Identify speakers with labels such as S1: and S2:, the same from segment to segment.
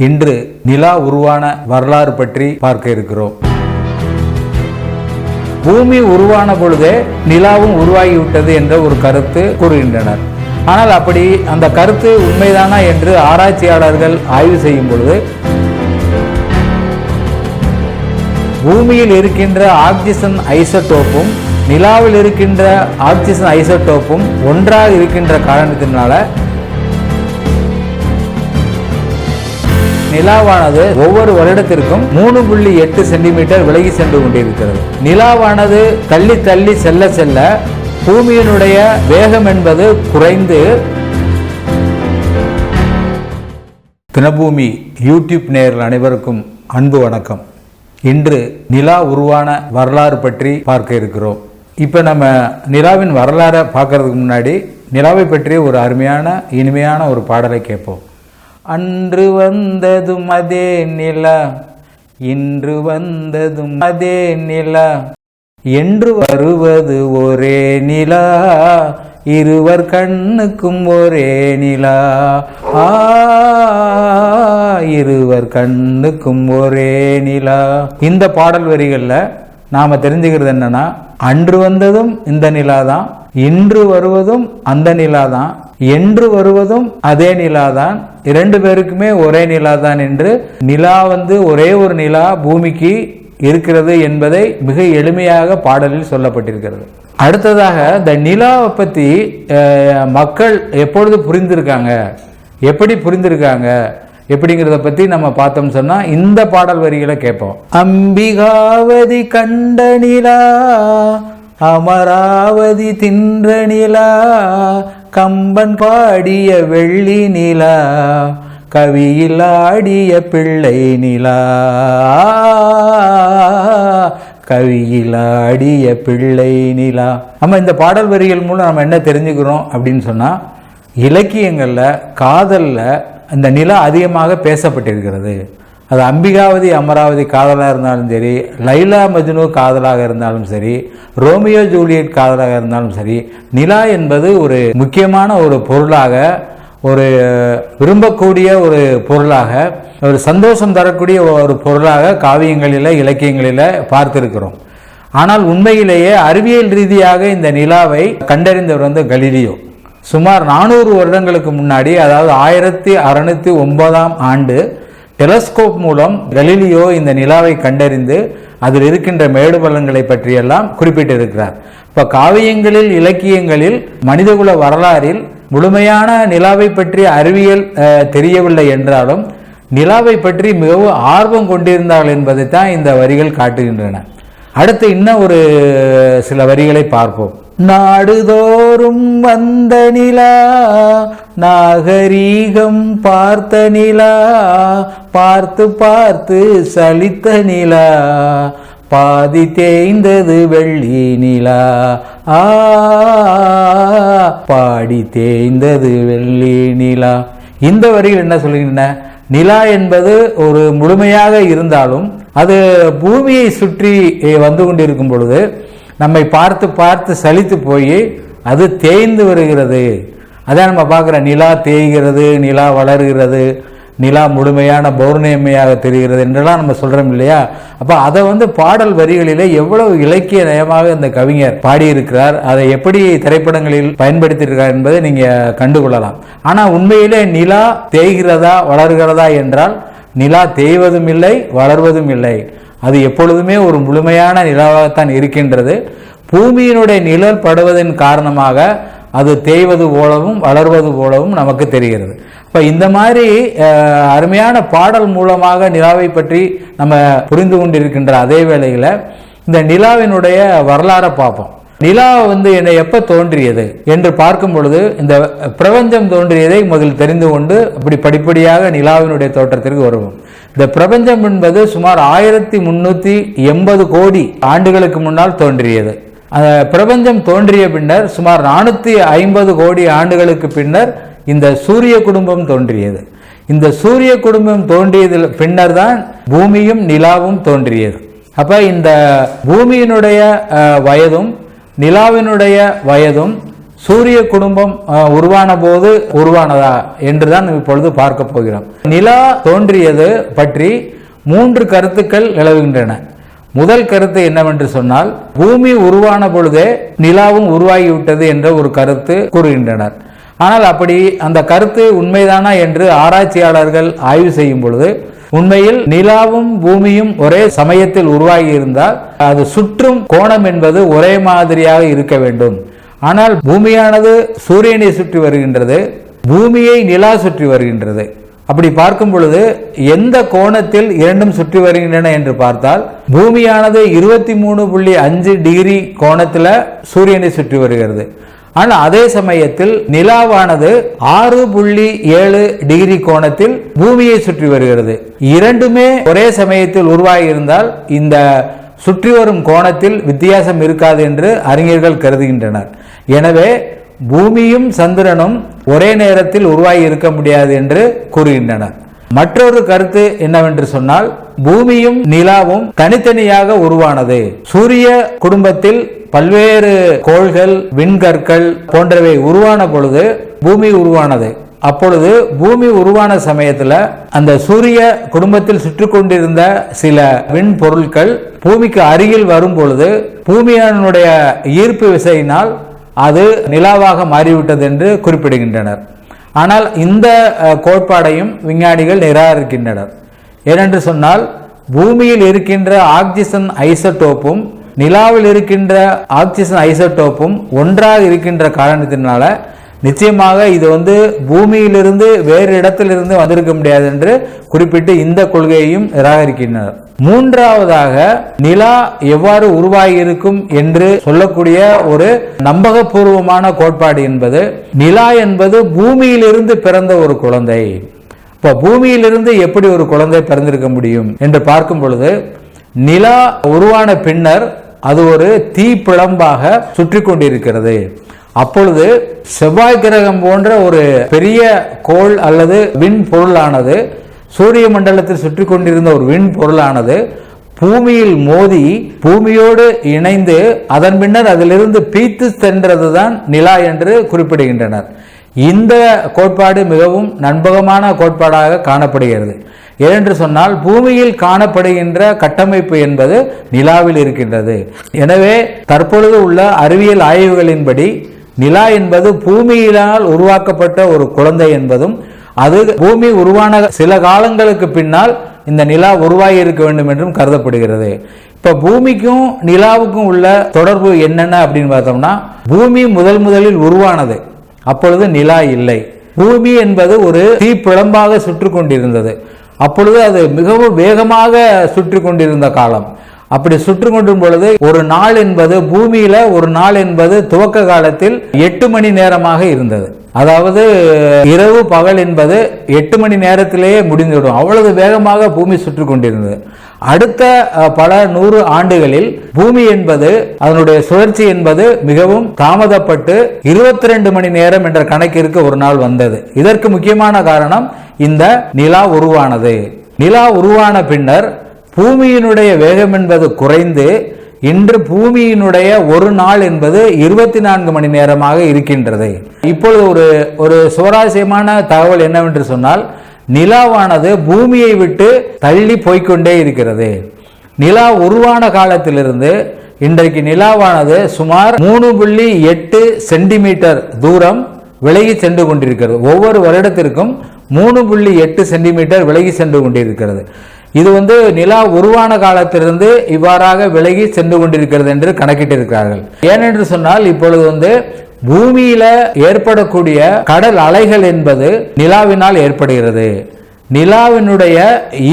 S1: இன்று நிலா உருவான வரலாறு பற்றி பார்க்க இருக்கிறோம். பூமி உருவான பொழுதே நிலாவும் உருவாகிவிட்டது என்ற ஒரு கருத்து கூறுகின்றனர். ஆனால் அப்படி அந்த கருத்து உண்மைதானா என்று ஆராய்ச்சியாளர்கள் ஆய்வு செய்யும் பொழுது பூமியில் இருக்கின்ற ஆக்சிஜன் ஐசோடோப்பும் நிலாவில் இருக்கின்ற ஆக்சிஜன் ஐசோடோப்பும் ஒன்றாக இருக்கின்ற காரணத்தினால நிலாவானது ஒவ்வொரு வருடத்திற்கும் 3.8 சென்டிமீட்டர் விலகி சென்று கொண்டிருக்கிறது. நிலாவானது தள்ளி தள்ளி செல்ல செல்ல பூமியினுடைய வேகம் என்பது குறைந்து தினபூமி யூடியூப் நேயர்கள் அனைவருக்கும் அன்பு வணக்கம். இன்று நிலா உருவான வரலாறு பற்றி பார்க்க இருக்கிறோம். இப்போ நம்ம நிலாவின் வரலாறை பார்க்கறதுக்கு முன்னாடி நிலாவை பற்றி ஒரு அருமையான இனிமையான ஒரு பாடலை கேட்போம். அன்று வந்ததும் அதே நிலா, இன்று வந்ததும் அதே நிலா, என்று வருவது ஒரே நிலா, இருவர் கண்ணுக்கும் ஒரே நிலா, இருவர் கண்ணுக்கும் ஒரே நிலா. இந்த பாடல் வரிகளில் நாம தெரிஞ்சுக்கிறது என்னன்னா, அன்று வந்ததும் இந்த நிலா தான், இன்று வருவதும் அந்த நிலா தான், என்று வருவதும் அதே நிலா தான், இரண்டு பேருக்குமே ஒரே நிலா தான் என்று நிலா ஒரே ஒரு நிலா பூமிக்கு இருக்கிறது என்பதை மிக எளிமையாக பாடலில் சொல்லப்பட்டிருக்கிறது. அடுத்ததாக இந்த நிலாவை பற்றி மக்கள் எப்பொழுது புரிந்திருக்காங்க, எப்படி புரிந்திருக்காங்க எப்படிங்கிறத பற்றி நம்ம பார்த்தோம் சொன்னா இந்த பாடல் வரிகளை கேட்போம். அம்பிகாவதி கண்ட நிலா, அமராவதி தின்ற நிலா, கம்பன் பாடிய வெள்ளி நிலா, கவியில் ஆடிய பிள்ளை நிலா, கவியில் ஆடிய பிள்ளை நிலா. நம்ம இந்த பாடல் வரிகள் மூலம் நம்ம என்ன தெரிஞ்சுக்கிறோம் அப்படின்னு சொன்னா, இலக்கியங்கள்ல காதல்ல இந்த நிலா அதிகமாக பேசப்பட்டிருக்கிறது. அது அம்பிகாவதி அமராவதி காதலாக இருந்தாலும் சரி, லைலா மஜ்னு காதலாக இருந்தாலும் சரி, ரோமியோ ஜூலியட் காதலாக இருந்தாலும் சரி, நிலா என்பது ஒரு முக்கியமான ஒரு பொருளாக, ஒரு விரும்பக்கூடிய ஒரு பொருளாக, ஒரு சந்தோஷம் தரக்கூடிய ஒரு பொருளாக காவியங்களில் இலக்கியங்களில் பார்த்திருக்கிறோம். ஆனால் உண்மையிலேயே அறிவியல் ரீதியாக இந்த நிலாவை கண்டறிந்தவர் கலீலியோ. சுமார் 400 வருடங்களுக்கு முன்னாடி, அதாவது 1609ஆம் ஆண்டு டெலஸ்கோப் மூலம் கலீலியோ இந்த நிலாவை கண்டறிந்து அதில் இருக்கின்ற மேடு பள்ளங்களை பற்றியெல்லாம் குறிப்பிட்டிருக்கிறார். இப்போ காவியங்களில் இலக்கியங்களில் மனிதகுல வரலாறில் முழுமையான நிலாவை பற்றி அறிவியல் தெரியவில்லை என்றாலும் நிலாவை பற்றி மிகவும் ஆர்வம் கொண்டிருந்தார்கள் என்பதை தான் இந்த வரிகள் காட்டுகின்றன. அடுத்து இன்னும் ஒரு சில வரிகளை பார்ப்போம். நாடுதோறும் வந்த நிலா, நாகரீகம் பார்த்த நிலா, பார்த்து பார்த்து சலித்த நிலா, பாதி தேய்ந்தது வெள்ளி நிலா, பாடி தேய்ந்தது வெள்ளி நிலா. இந்த வரிகள் என்ன சொல்லுகின்றன? நிலா என்பது ஒரு முழுமையாக இருந்தாலும் அது பூமியை சுற்றி வந்து கொண்டிருக்கும் பொழுது நம்மை பார்த்து பார்த்து சலித்து போய் அது தேய்ந்து வருகிறது. அதான் நம்ம பார்க்குற நிலா தேய்கிறது, நிலா வளர்கிறது, நிலா முழுமையான பௌர்ணமியாக தெரிகிறது என்றெல்லாம் நம்ம சொல்கிறோம் இல்லையா? அப்போ அதை பாடல் வரிகளிலே எவ்வளவு இலக்கிய நயமாக இந்த கவிஞர் பாடியிருக்கிறார், அதை எப்படி திரைப்படங்களில் பயன்படுத்தியிருக்கிறார் என்பதை நீங்கள் கண்டுகொள்ளலாம். ஆனால் உண்மையிலே நிலா தேய்கிறதா வளர்கிறதா என்றால் நிலா தேய்வதும் இல்லை வளர்வதும் இல்லை. அது எப்பொழுதுமே ஒரு முழுமையான நிலாவாகத்தான் இருக்கின்றது. பூமியினுடைய நிழல் படுவதன் காரணமாக அது தேய்வது போலவும் வளர்வது போலவும் நமக்கு தெரிகிறது. இப்போ இந்த மாதிரி அருமையான பாடல் மூலமாக நிலாவை பற்றி நம்ம புரிந்து கொண்டிருக்கின்ற அதே வேளையில் இந்த நிலாவினுடைய வரலாறை பார்ப்போம். நிலா என்னை எப்போ தோன்றியது என்று பார்க்கும் பொழுது இந்த பிரபஞ்சம் தோன்றியதை முதல் தெரிந்து கொண்டு அப்படி படிப்படியாக நிலாவினுடைய தோற்றத்திற்கு வருவோம். இந்த பிரபஞ்சம் என்பது சுமார் 1380 கோடி ஆண்டுகளுக்கு முன்னால் தோன்றியது. பிரபஞ்சம் தோன்றிய பின்னர் சுமார் 450 கோடி ஆண்டுகளுக்கு பின்னர் இந்த சூரிய குடும்பம் தோன்றியது. இந்த சூரிய குடும்பம் தோன்றியதில் பின்னர் தான் பூமியும் நிலாவும் தோன்றியது. அப்ப இந்த பூமியினுடைய வயதும் நிலாவினுடைய வயதும் சூரிய குடும்பம் உருவான போது உருவானதா என்றுதான் இப்பொழுது பார்க்க போகிறோம். நிலா தோன்றியது பற்றி 3 கருத்துக்கள் நிலவுகின்றன. முதல் கருத்து என்னவென்று சொன்னால், பூமி உருவான பொழுதே நிலாவும் உருவாகிவிட்டது என்ற ஒரு கருத்து கூறுகின்றனர். ஆனால் அப்படி அந்த கருத்து உண்மைதானா என்று ஆராய்ச்சியாளர்கள் ஆய்வு செய்யும் பொழுது, உண்மையில் நிலாவும் பூமியும் ஒரே சமயத்தில் உருவாகி இருந்தால் அது சுற்றும் கோணம் என்பது ஒரே மாதிரியாக இருக்க வேண்டும். ஆனால் பூமியானது சூரியனை சுற்றி வருகின்றது, பூமியை நிலா சுற்றி வருகின்றது. அப்படி பார்க்கும் பொழுது எந்த கோணத்தில் இரண்டும் சுற்றி வருகின்றன என்று பார்த்தால், பூமியானது 23.5 டிகிரி கோணத்தில் சூரியனை சுற்றி வருகிறது. ஆனால் அதே சமயத்தில் நிலாவானது 6.7 டிகிரி கோணத்தில் பூமியை சுற்றி வருகிறது. இரண்டுமே ஒரே சமயத்தில் உருவாகி இருந்தால் இந்த சுற்றி வரும் கோணத்தில் வித்தியாசம் இருக்காது என்று அறிஞர்கள் கருதுகின்றனர். எனவே பூமியும் சந்திரனும் ஒரே நேரத்தில் உருவாகி இருக்க முடியாது என்று கூறுகின்றனர். மற்றொரு கருத்து என்னவென்று சொன்னால், பூமியும் நிலாவும் தனித்தனியாக உருவானது. சூரிய குடும்பத்தில் பல்வேறு கோள்கள், விண்கற்கள் போன்றவை உருவான பொழுது பூமி உருவானது. அப்பொழுது பூமி உருவான சமயத்துல அந்த சூரிய குடும்பத்தில் சுற்றி கொண்டிருந்த சில விண் பொருட்கள் பூமிக்கு அருகில் வரும் பொழுது பூமியினுடைய ஈர்ப்பு விசையினால் அது நிலாவாக மாறிவிட்டது என்று குறிப்பிடுகின்றனர். ஆனால் இந்த கோட்பாடையும் விஞ்ஞானிகள் நிராகரிக்கின்றனர். ஏனென்று சொன்னால், பூமியில் இருக்கின்ற ஆக்சிஜன் ஐசோடோப்பும் நிலாவில் இருக்கின்ற ஆக்சிஜன் ஐசோடோப்பும் ஒன்றாக இருக்கின்ற காரணத்தினால நிச்சயமாக இது பூமியிலிருந்து வேறு இடத்திலிருந்து வந்திருக்க முடியாது என்று குறிப்பிட்டு இந்த கொள்கையையும் நிராகரிக்கின்றனர். மூன்றாவதாக, நிலா எவ்வாறு உருவாகி இருக்கும் என்று சொல்லக்கூடிய ஒரு நம்பகபூர்வமான கோட்பாடு என்பது, நிலா என்பது பூமியிலிருந்து பிறந்த ஒரு குழந்தை. இப்போ பூமியிலிருந்து எப்படி ஒரு குழந்தை பிறந்திருக்க முடியும் என்று பார்க்கும் பொழுது, நிலா உருவான பின்னர் அது ஒரு தீப்பிழம்பாக சுற்றி கொண்டிருக்கிறது. அப்பொழுது செவ்வாய் கிரகம் போன்ற ஒரு பெரிய கோள் அல்லது விண் பொருளானது, சூரிய மண்டலத்தில் சுற்றி கொண்டிருந்த ஒரு விண் பொருளானது பூமியில் மோதி பூமியோடு இணைந்து அதன் பின்னர் அதிலிருந்து பீத்து சென்றதுதான் நிலா என்று குறிப்பிடுகின்றனர். இந்த கோட்பாடு மிகவும் நம்பகமான கோட்பாடாக காணப்படுகிறது. ஏனென்று சொன்னால், பூமியில் காணப்படுகின்ற கட்டமைப்பு என்பது நிலாவில் இருக்கின்றது. எனவே தற்பொழுது உள்ள அறிவியல் ஆய்வுகளின்படி நிலா என்பது பூமியினால் உருவாக்கப்பட்ட ஒரு குழந்தை என்பதும், அது பூமி உருவான சில காலங்களுக்கு பின்னால் இந்த நிலா உருவாகி இருக்க வேண்டும் என்றும் கருதப்படுகிறது. இப்ப பூமிக்கும் நிலாவுக்கும் உள்ள தொடர்பு என்னென்ன அப்படின்னு பார்த்தோம்னா, பூமி முதலில் உருவானது, அப்பொழுது நிலா இல்லை. பூமி என்பது ஒரு தீப்பிழம்பாக சுற்றி கொண்டிருந்தது. அப்பொழுது அது மிகவும் வேகமாக சுற்றி கொண்டிருந்த காலம். அப்படி சுற்றி கொண்டிருக்கும் பொழுது ஒரு நாள் என்பது, பூமியில ஒரு நாள் என்பது துவக்க காலத்தில் 8 மணி நேரமாக இருந்தது. அதாவது இரவு பகல் என்பது 8 மணி நேரத்திலேயே முடிந்துவிடும். அவ்வளவு வேகமாக பூமி சுற்றி கொண்டிருந்தது. அடுத்த பல 100 ஆண்டுகளில் பூமி என்பது, அதனுடைய சுழற்சி என்பது மிகவும் தாமதப்பட்டு 22 மணி நேரம் என்ற கணக்கிற்கு ஒரு நாள் வந்தது. இதற்கு முக்கியமான காரணம் இந்த நிலா உருவானது. நிலா உருவான பின்னர் பூமியினுடைய வேகம் என்பது குறைந்து இன்று பூமியினுடைய ஒரு நாள் என்பது 24 மணி நேரமாக இருக்கின்றது. இப்பொழுது ஒரு சுவாரஸ்யமான தகவல் என்னவென்று சொன்னால், நிலாவானது பூமியை விட்டு தள்ளி போய்கொண்டே இருக்கிறது. நிலா உருவான காலத்திலிருந்து இன்றைக்கு நிலாவானது சுமார் 3.8 சென்டிமீட்டர் தூரம் விலகி சென்று கொண்டிருக்கிறது. ஒவ்வொரு வருடத்திற்கும் 3.8 சென்டிமீட்டர் விலகி சென்று கொண்டிருக்கிறது. இது நிலா உருவான காலத்திலிருந்து இவ்வாறாக விலகி சென்று கொண்டிருக்கிறது என்று கணக்கிட்டிருக்கிறார்கள். ஏனென்று சொன்னால், இப்பொழுது பூமியில ஏற்படக்கூடிய கடல் அலைகள் என்பது நிலாவினால் ஏற்படுகிறது. நிலாவினுடைய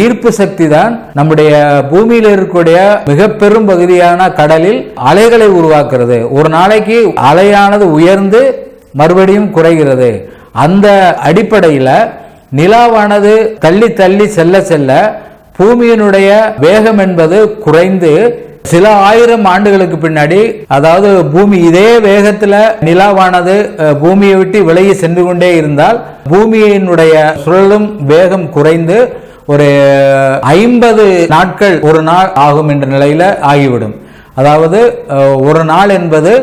S1: ஈர்ப்பு சக்தி தான் நம்முடைய பூமியில் இருக்கக்கூடிய மிக பெரும் பகுதியான கடலில் அலைகளை உருவாக்குறது. ஒரு நாளைக்கு அலையானது உயர்ந்து மறுபடியும் குறைகிறது. அந்த அடிப்படையில் நிலாவானது தள்ளி தள்ளி செல்ல செல்ல பூமியினுடைய வேகம் என்பது குறைந்து சில ஆயிரம் ஆண்டுகளுக்கு பின்னாடி, அதாவது பூமி இதே வேகத்தில் நிலாவானது பூமியை விட்டு விலகி சென்று கொண்டே இருந்தால் பூமியினுடைய சுழலும் வேகம் குறைந்து ஒரு 50 நாட்கள் ஒரு நாள் ஆகும் என்ற நிலையில ஆகிவிடும். அதாவது ஒரு நாள் என்பது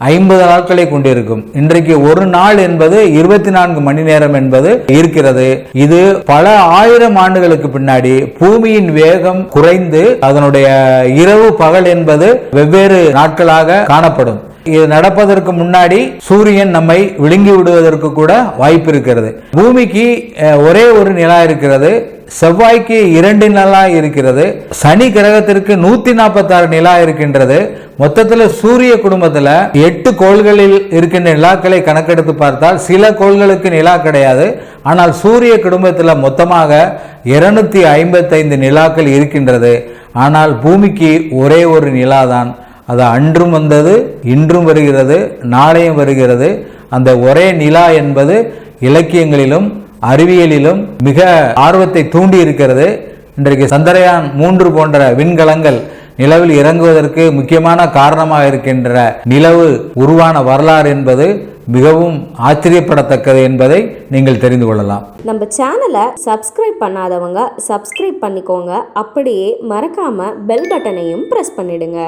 S1: 50 நாட்களை கொண்டிருக்கும். இன்றைக்கு ஒரு நாள் என்பது 24 மணி நேரம் என்பது இருக்கிறது. இது பல ஆயிரம் ஆண்டுகளுக்கு பின்னாடி பூமியின் வேகம் குறைந்து அதனுடைய இரவு பகல் என்பது வெவ்வேறு நாட்களாக காணப்படும். இது நடப்பதற்கு முன்னாடி சூரியன் நம்மை விழுங்கி விடுவதற்கு கூட வாய்ப்பு இருக்கிறது. பூமிக்கு ஒரே ஒரு நிலா இருக்கிறது, செவ்வாய்க்கு 2 நிலா இருக்கிறது, சனி கிரகத்திற்கு 146 நிலா இருக்கின்றது. மொத்தத்தில் சூரிய குடும்பத்தில் 8 கோள்களில் இருக்கின்ற நிலாக்களை கணக்கெடுத்து பார்த்தால் சில கோள்களுக்கு நிலா கிடையாது. ஆனால் சூரிய குடும்பத்தில் மொத்தமாக 255 நிலாக்கள் இருக்கின்றது. ஆனால் பூமிக்கு ஒரே ஒரு நிலா தான். அது அன்றும் வந்தது, இன்றும் வருகிறது, நாளையும் வருகிறது. அந்த ஒரே நிலா என்பது இலக்கியங்களிலும் அறிவியலிலும் மிக ஆர்வத்தை தூண்டி இருக்கிறது. இன்றைக்கு சந்திரயான் 3 போன்ற விண்கலங்கள் நிலவில் இறங்குவதற்கு முக்கியமான காரணமாக இருக்கின்ற நிலவு உருவான வரலாறு என்பது மிகவும் ஆச்சரியப்படத்தக்கது என்பதை நீங்கள் தெரிந்து கொள்ளலாம்.
S2: நம்ம சேனலை சப்ஸ்கிரைப் பண்ணாதவங்க சப்ஸ்கிரைப் பண்ணிக்கோங்க. அப்படியே மறக்காம பெல் பட்டனையும் பிரஸ் பண்ணிடுங்க.